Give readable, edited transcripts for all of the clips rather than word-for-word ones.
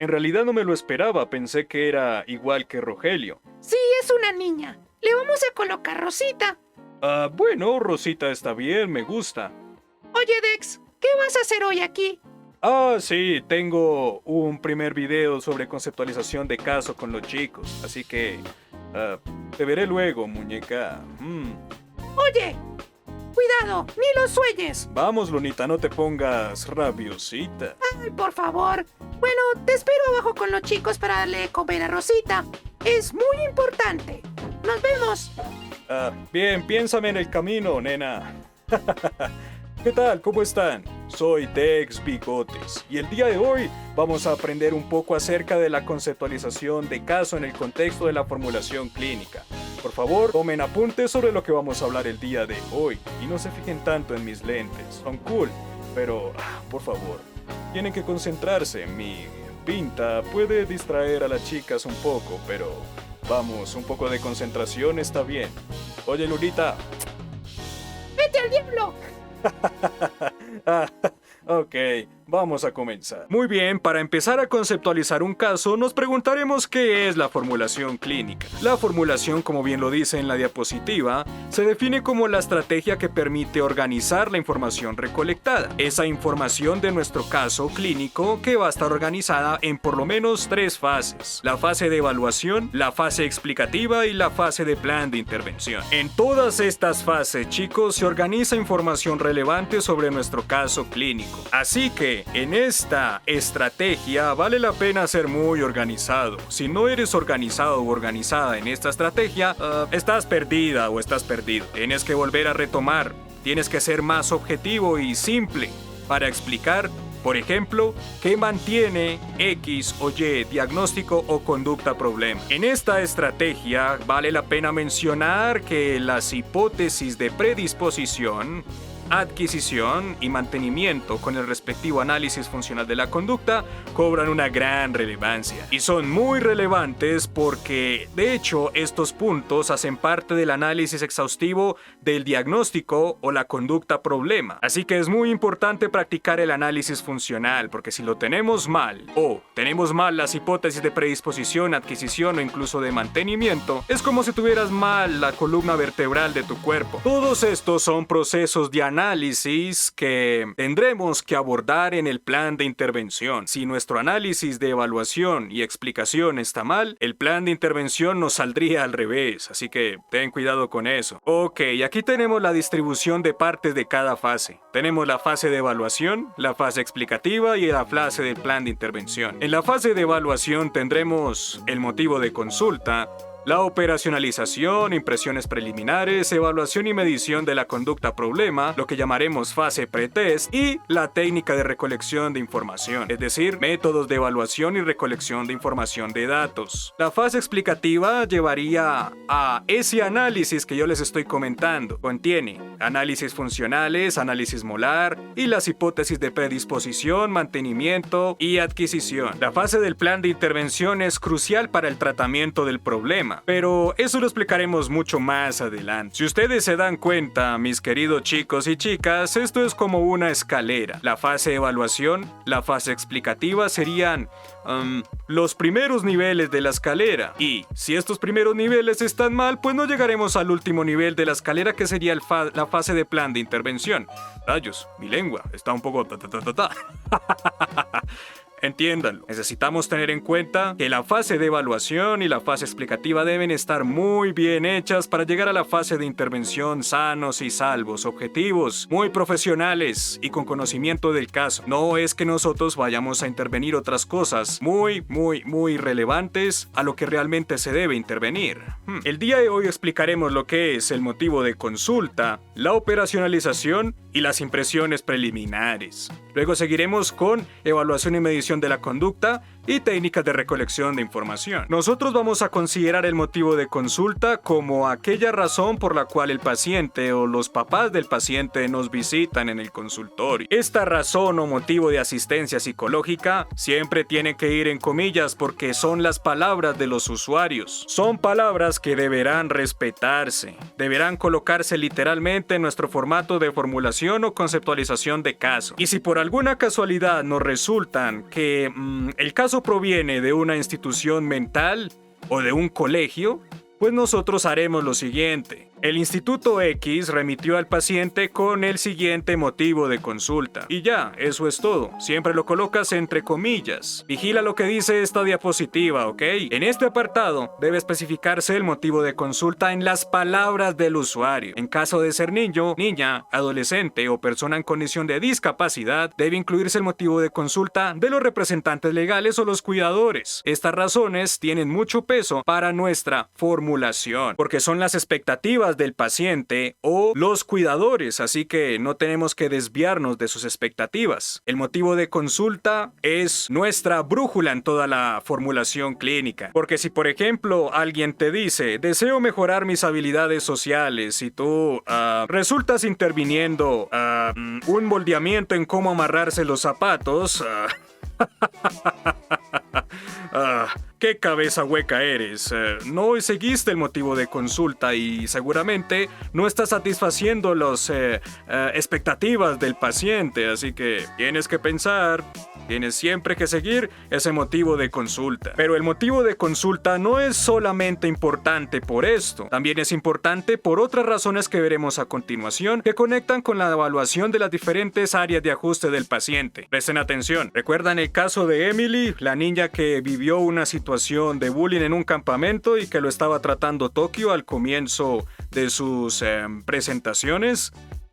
En realidad no me lo esperaba, pensé que era igual que Rogelio. Sí, es una niña. Le vamos a colocar Rosita. Ah, bueno, Rosita está bien, me gusta. Oye, Dex, ¿qué vas a hacer hoy aquí? Ah, sí, tengo un primer video sobre conceptualización de caso con los chicos, así que te veré luego, muñeca. Oye, cuidado, ni lo sueñes. Vamos, Lunita, no te pongas rabiosita. Ay, por favor. Bueno, te espero abajo con los chicos para darle de comer a Rosita. Es muy importante. Nos vemos. Bien, piénsame en el camino, nena. ¿Qué tal? ¿Cómo están? Soy Dex Bigotes y el día de hoy vamos a aprender un poco acerca de la conceptualización de caso en el contexto de la formulación clínica. Por favor, tomen apuntes sobre lo que vamos a hablar el día de hoy y no se fijen tanto en mis lentes. Son cool, pero por favor, tienen que concentrarse. Mi pinta puede distraer a las chicas un poco, pero vamos, un poco de concentración está bien. Oye, Lulita. ¡Vete al diablo! Ok, vamos a comenzar. Muy bien, para empezar a conceptualizar un caso, nos preguntaremos qué es la formulación clínica. La formulación, como bien lo dice en la diapositiva, se define como la estrategia que permite organizar la información recolectada. Esa información de nuestro caso clínico que va a estar organizada en por lo menos 3 fases. La fase de evaluación, la fase explicativa y la fase de plan de intervención. En todas estas fases, chicos, se organiza información relevante sobre nuestro caso clínico. Así que, en esta estrategia vale la pena ser muy organizado. Si no eres organizado o organizada en esta estrategia, estás perdida o estás perdido. Tienes que volver a retomar. Tienes que ser más objetivo y simple para explicar, por ejemplo, qué mantiene X o Y diagnóstico o conducta problema. En esta estrategia vale la pena mencionar que las hipótesis de predisposición, adquisición y mantenimiento con el respectivo análisis funcional de la conducta cobran una gran relevancia. Y son muy relevantes porque, de hecho, estos puntos hacen parte del análisis exhaustivo del diagnóstico o la conducta problema. Así que es muy importante practicar el análisis funcional, porque si lo tenemos mal o tenemos mal las hipótesis de predisposición, adquisición o incluso de mantenimiento, es como si tuvieras mal la columna vertebral de tu cuerpo. Todos estos son procesos de análisis que tendremos que abordar en el plan de intervención. Si nuestro análisis de evaluación y explicación está mal, el plan de intervención nos saldría al revés, así que ten cuidado con eso. Ok, aquí tenemos la distribución de partes de cada fase. Tenemos la fase de evaluación, la fase explicativa y la fase del plan de intervención. En la fase de evaluación tendremos el motivo de consulta, la operacionalización, impresiones preliminares, evaluación y medición de la conducta problema, lo que llamaremos fase pretest, y la técnica de recolección de información, es decir, métodos de evaluación y recolección de información de datos. La fase explicativa llevaría a ese análisis que yo les estoy comentando. Contiene análisis funcionales, análisis molar y las hipótesis de predisposición, mantenimiento y adquisición. La fase del plan de intervención es crucial para el tratamiento del problema, pero eso lo explicaremos mucho más adelante. Si ustedes se dan cuenta, mis queridos chicos y chicas, esto es como una escalera. La fase de evaluación, la fase explicativa serían los primeros niveles de la escalera. Y si estos primeros niveles están mal, pues no llegaremos al último nivel de la escalera, que sería la fase de plan de intervención. Rayos, mi lengua está un poco Entiéndanlo, necesitamos tener en cuenta que la fase de evaluación y la fase explicativa deben estar muy bien hechas para llegar a la fase de intervención sanos y salvos, objetivos, muy profesionales y con conocimiento del caso. No es que nosotros vayamos a intervenir otras cosas muy relevantes a lo que realmente se debe intervenir. El día de hoy explicaremos lo que es el motivo de consulta, la operacionalización y las impresiones preliminares. Luego seguiremos con evaluación y medición de la conducta y técnicas de recolección de información. Nosotros vamos a considerar el motivo de consulta como aquella razón por la cual el paciente o los papás del paciente nos visitan en el consultorio. Esta razón o motivo de asistencia psicológica siempre tiene que ir en comillas porque son las palabras de los usuarios. Son palabras que deberán respetarse, deberán colocarse literalmente en nuestro formato de formulación o conceptualización de caso. Y si por alguna casualidad nos resultan que el caso caso proviene de una institución mental o de un colegio, pues nosotros haremos lo siguiente. El Instituto X remitió al paciente con el siguiente motivo de consulta. Y ya, eso es todo. Siempre lo colocas entre comillas. Vigila lo que dice esta diapositiva, ¿ok? En este apartado debe especificarse el motivo de consulta en las palabras del usuario. En caso de ser niño, niña, adolescente o persona en condición de discapacidad, debe incluirse el motivo de consulta de los representantes legales o los cuidadores. Estas razones tienen mucho peso para nuestra formulación, porque son las expectativas del paciente o los cuidadores, así que no tenemos que desviarnos de sus expectativas. El motivo de consulta es nuestra brújula en toda la formulación clínica, porque si por ejemplo alguien te dice deseo mejorar mis habilidades sociales y tú resultas interviniendo un moldeamiento en cómo amarrarse los zapatos, ¡qué cabeza hueca eres! No seguiste el motivo de consulta y seguramente no estás satisfaciendo las expectativas del paciente, así que tienes que pensar, tienes siempre que seguir ese motivo de consulta. Pero el motivo de consulta no es solamente importante por esto, también es importante por otras razones que veremos a continuación que conectan con la evaluación de las diferentes áreas de ajuste del paciente. Presten atención, ¿recuerdan el caso de Emily, la niña que vivió una situación de bullying en un campamento y que lo estaba tratando Tokio al comienzo de sus presentaciones?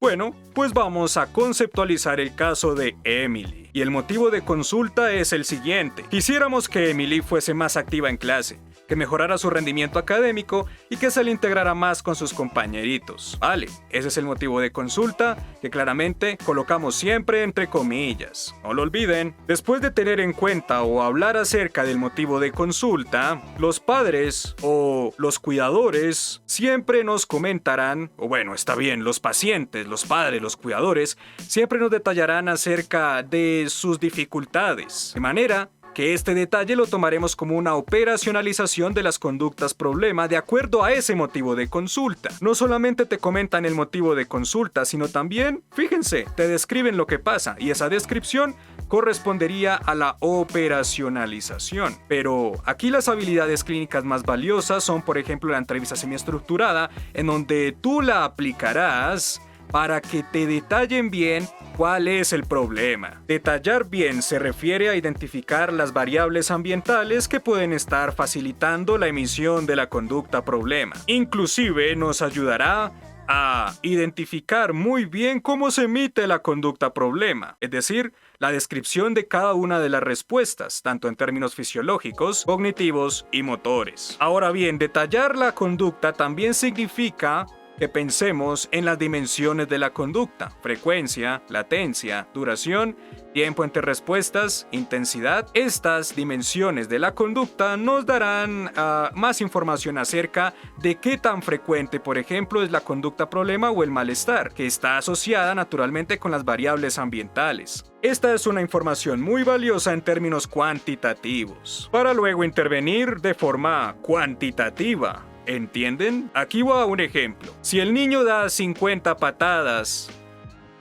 Bueno, pues vamos a conceptualizar el caso de Emily. Y el motivo de consulta es el siguiente. Quisiéramos que Emily fuese más activa en clase, que mejorara su rendimiento académico y que se le integrara más con sus compañeritos. Vale, ese es el motivo de consulta que claramente colocamos siempre entre comillas. No lo olviden. Después de tener en cuenta o hablar acerca del motivo de consulta, los padres o los cuidadores siempre nos comentarán, o bueno, está bien, los pacientes, los padres, los cuidadores, siempre nos detallarán acerca de sus dificultades. De manera que este detalle lo tomaremos como una operacionalización de las conductas problema de acuerdo a ese motivo de consulta. No solamente te comentan el motivo de consulta, sino también, fíjense, te describen lo que pasa y esa descripción correspondería a la operacionalización. Pero aquí las habilidades clínicas más valiosas son, por ejemplo, la entrevista semiestructurada, en donde tú la aplicarás para que te detallen bien cuál es el problema. Detallar bien se refiere a identificar las variables ambientales que pueden estar facilitando la emisión de la conducta problema. Inclusive nos ayudará a identificar muy bien cómo se emite la conducta problema, es decir, la descripción de cada una de las respuestas, tanto en términos fisiológicos, cognitivos y motores. Ahora bien, detallar la conducta también significa que pensemos en las dimensiones de la conducta: frecuencia, latencia, duración, tiempo entre respuestas, intensidad. Estas dimensiones de la conducta nos darán más información acerca de qué tan frecuente, por ejemplo, es la conducta problema o el malestar, que está asociada naturalmente con las variables ambientales. Esta es una información muy valiosa en términos cuantitativos, para luego intervenir de forma cuantitativa. ¿Entienden? Aquí va un ejemplo. Si el niño da 50 patadas,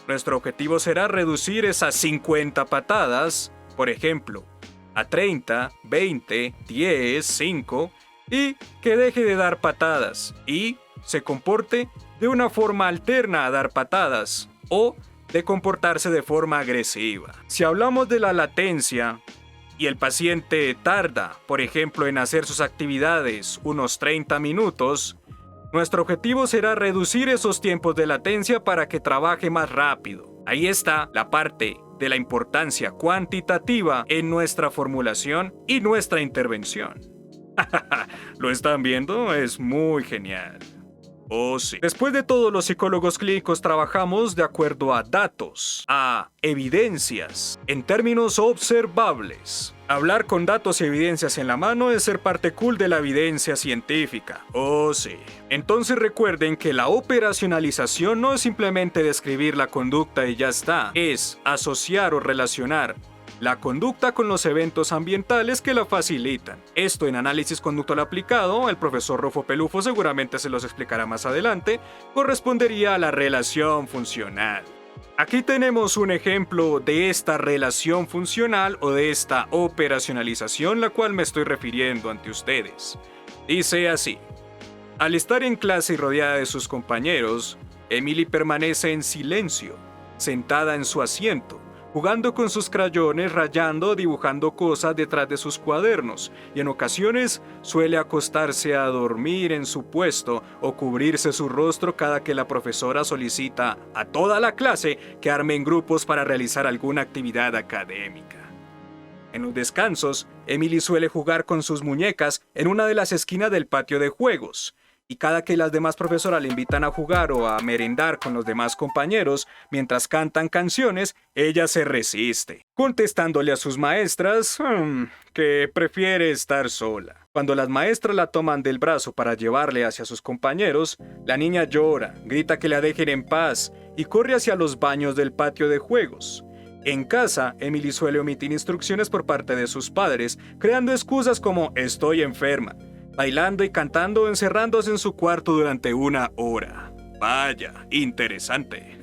nuestro objetivo será reducir esas 50 patadas, por ejemplo, a 30, 20, 10, 5, y que deje de dar patadas y se comporte de una forma alterna a dar patadas o de comportarse de forma agresiva. Si hablamos de la latencia, y el paciente tarda, por ejemplo, en hacer sus actividades unos 30 minutos, nuestro objetivo será reducir esos tiempos de latencia para que trabaje más rápido. Ahí está la parte de la importancia cuantitativa en nuestra formulación y nuestra intervención. ¿Lo están viendo? Es muy genial. Oh, sí. Después de todo, los psicólogos clínicos trabajamos de acuerdo a datos, a evidencias, en términos observables. Hablar con datos y evidencias en la mano es ser parte cool de la evidencia científica. Oh, sí. Entonces recuerden que la operacionalización no es simplemente describir la conducta y ya está. Es asociar o relacionar la conducta con los eventos ambientales que la facilitan. Esto en análisis conductual aplicado, el profesor Rufo Pelufo seguramente se los explicará más adelante, correspondería a la relación funcional. Aquí tenemos un ejemplo de esta relación funcional o de esta operacionalización la cual me estoy refiriendo ante ustedes. Dice así: al estar en clase y rodeada de sus compañeros, Emily permanece en silencio, sentada en su asiento, jugando con sus crayones, rayando o dibujando cosas detrás de sus cuadernos, y en ocasiones suele acostarse a dormir en su puesto o cubrirse su rostro cada que la profesora solicita a toda la clase que armen grupos para realizar alguna actividad académica. En los descansos, Emily suele jugar con sus muñecas en una de las esquinas del patio de juegos, y cada que las demás profesoras le invitan a jugar o a merendar con los demás compañeros mientras cantan canciones, ella se resiste, contestándole a sus maestras que prefiere estar sola. Cuando las maestras la toman del brazo para llevarle hacia sus compañeros, la niña llora, grita que la dejen en paz y corre hacia los baños del patio de juegos. En casa, Emily suele omitir instrucciones por parte de sus padres, creando excusas como "estoy enferma", bailando y cantando o encerrándose en su cuarto durante 1 hora. Vaya, interesante.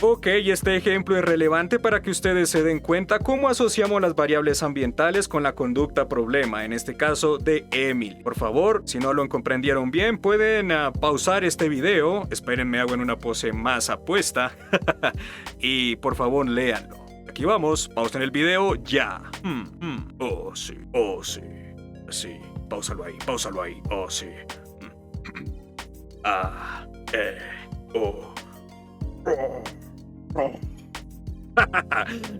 Ok, este ejemplo es relevante para que ustedes se den cuenta cómo asociamos las variables ambientales con la conducta problema, en este caso de Emily. Por favor, si no lo comprendieron bien, pueden pausar este video, espérenme, hago en una pose más apuesta, y por favor léanlo. Aquí vamos, pausen el video ya. Oh sí, oh sí. Sí, páusalo ahí, oh sí.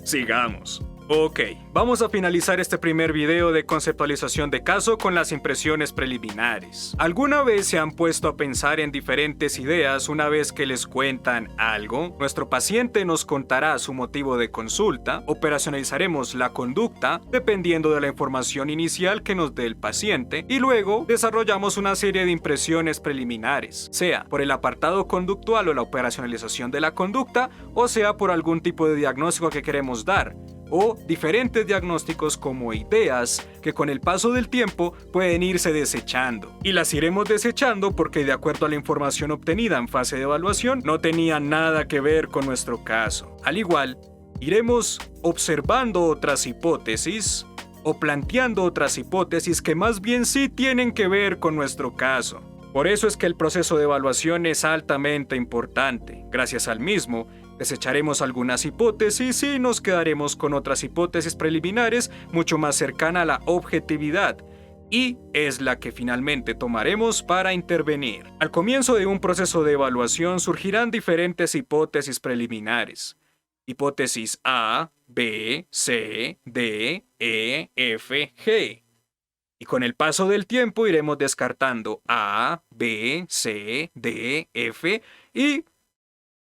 Sigamos. Ok, vamos a finalizar este primer video de conceptualización de caso con las impresiones preliminares. ¿Alguna vez se han puesto a pensar en diferentes ideas una vez que les cuentan algo? Nuestro paciente nos contará su motivo de consulta, operacionalizaremos la conducta dependiendo de la información inicial que nos dé el paciente y luego desarrollamos una serie de impresiones preliminares, sea por el apartado conductual o la operacionalización de la conducta o sea por algún tipo de diagnóstico que queremos dar, o diferentes diagnósticos como ideas que con el paso del tiempo pueden irse desechando. Y las iremos desechando porque de acuerdo a la información obtenida en fase de evaluación no tenía nada que ver con nuestro caso. Al igual, iremos observando otras hipótesis o planteando otras hipótesis que más bien sí tienen que ver con nuestro caso. Por eso es que el proceso de evaluación es altamente importante. Gracias al mismo, desecharemos algunas hipótesis y nos quedaremos con otras hipótesis preliminares mucho más cercana a la objetividad, y es la que finalmente tomaremos para intervenir. Al comienzo de un proceso de evaluación surgirán diferentes hipótesis preliminares. Hipótesis A, B, C, D, E, F, G. Y con el paso del tiempo iremos descartando A, B, C, D, F y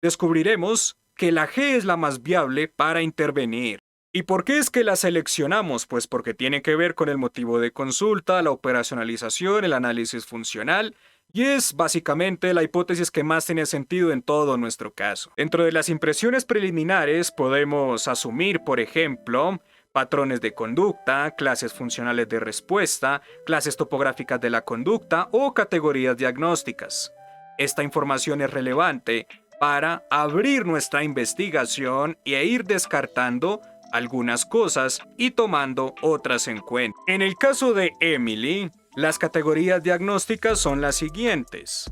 descubriremos que la G es la más viable para intervenir. ¿Y por qué es que la seleccionamos? Pues porque tiene que ver con el motivo de consulta, la operacionalización, el análisis funcional, y es básicamente la hipótesis que más tiene sentido en todo nuestro caso. Dentro de las impresiones preliminares podemos asumir, por ejemplo, patrones de conducta, clases funcionales de respuesta, clases topográficas de la conducta o categorías diagnósticas. Esta información es relevante para abrir nuestra investigación e ir descartando algunas cosas y tomando otras en cuenta. En el caso de Emily, las categorías diagnósticas son las siguientes: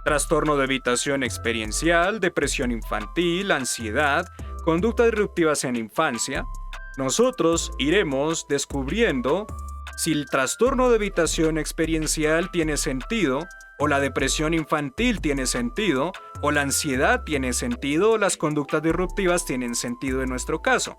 trastorno de evitación experiencial, depresión infantil, ansiedad, conductas disruptivas en la infancia. Nosotros iremos descubriendo si el trastorno de evitación experiencial tiene sentido, o la depresión infantil tiene sentido, o la ansiedad tiene sentido, o las conductas disruptivas tienen sentido en nuestro caso.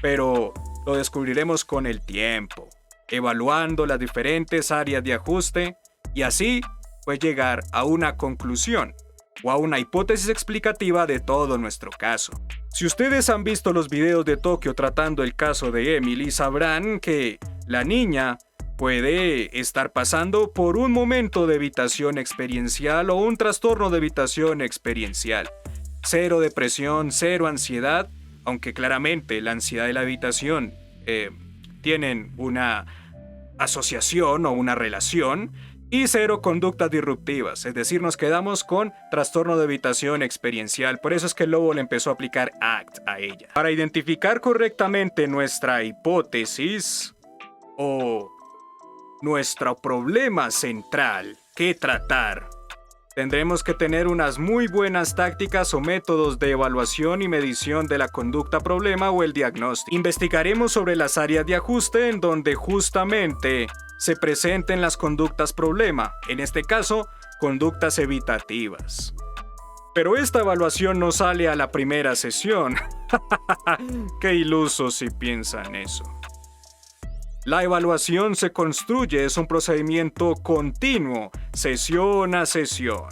Pero lo descubriremos con el tiempo, evaluando las diferentes áreas de ajuste, y así pues llegar a una conclusión o a una hipótesis explicativa de todo nuestro caso. Si ustedes han visto los videos de Tokio tratando el caso de Emily, sabrán que la niña puede estar pasando por un momento de evitación experiencial o un trastorno de evitación experiencial. Cero depresión, cero ansiedad, aunque claramente la ansiedad y la evitación tienen una asociación o una relación, Y 0 conductas disruptivas, es decir, nos quedamos con trastorno de evitación experiencial. Por eso es que el lobo le empezó a aplicar ACT a ella. Para identificar correctamente nuestra hipótesis o nuestro problema central que tratar, tendremos que tener unas muy buenas tácticas o métodos de evaluación y medición de la conducta problema o el diagnóstico. Investigaremos sobre las áreas de ajuste en donde justamente se presenten las conductas problema, en este caso, conductas evitativas. Pero esta evaluación no sale a la primera sesión. Qué ilusos si piensan eso. La evaluación se construye, es un procedimiento continuo, sesión a sesión.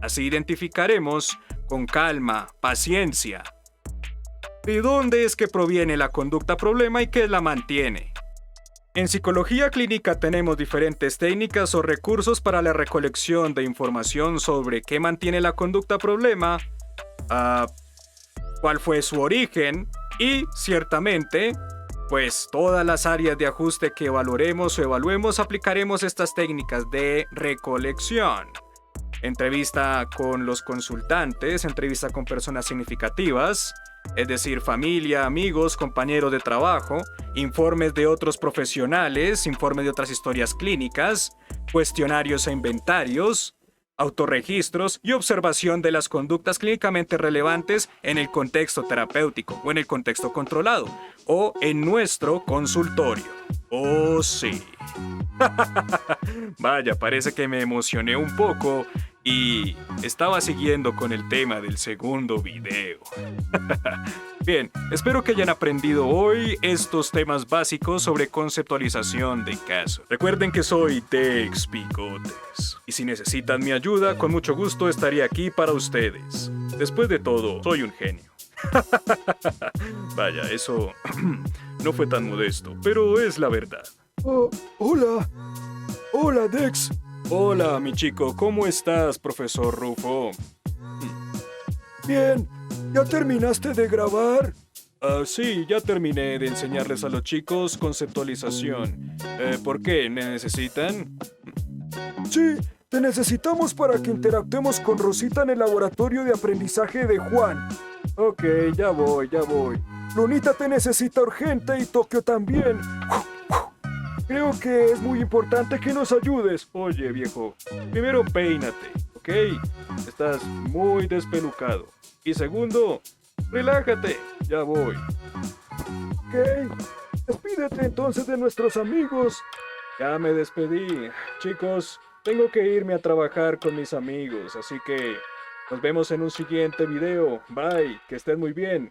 Así identificaremos, con calma, paciencia, de dónde es que proviene la conducta problema y qué la mantiene. En psicología clínica tenemos diferentes técnicas o recursos para la recolección de información sobre qué mantiene la conducta problema, cuál fue su origen y, ciertamente, pues todas las áreas de ajuste que evaluaremos o evaluemos aplicaremos estas técnicas de recolección. Entrevista con los consultantes, entrevista con personas significativas, es decir, familia, amigos, compañeros de trabajo, informes de otros profesionales, informes de otras historias clínicas, cuestionarios e inventarios, autorregistros y observación de las conductas clínicamente relevantes en el contexto terapéutico o en el contexto controlado o en nuestro consultorio. Oh, sí. Vaya, parece que me emocioné un poco y estaba siguiendo con el tema del segundo video. Bien, espero que hayan aprendido hoy estos temas básicos sobre conceptualización de casos. Recuerden que soy Dex Bigotes y si necesitan mi ayuda, con mucho gusto estaré aquí para ustedes. Después de todo, soy un genio. Vaya, eso no fue tan modesto, pero es la verdad. Oh, hola. Hola, Dex. Hola, mi chico, ¿cómo estás, profesor Rufo? Bien. ¿Ya terminaste de grabar? Sí, ya terminé de enseñarles a los chicos conceptualización. ¿Por qué? ¿Me necesitan? Sí, te necesitamos para que interactuemos con Rosita en el laboratorio de aprendizaje de Juan. Ok, ya voy. Lunita te necesita urgente y Tokio también. Creo que es muy importante que nos ayudes. Oye, viejo, primero peínate, ¿ok? Estás muy despelucado. Y segundo, relájate, ya voy. Ok. Despídete entonces de nuestros amigos. Ya me despedí. Chicos, tengo que irme a trabajar con mis amigos, así que nos vemos en un siguiente video. Bye, que estén muy bien.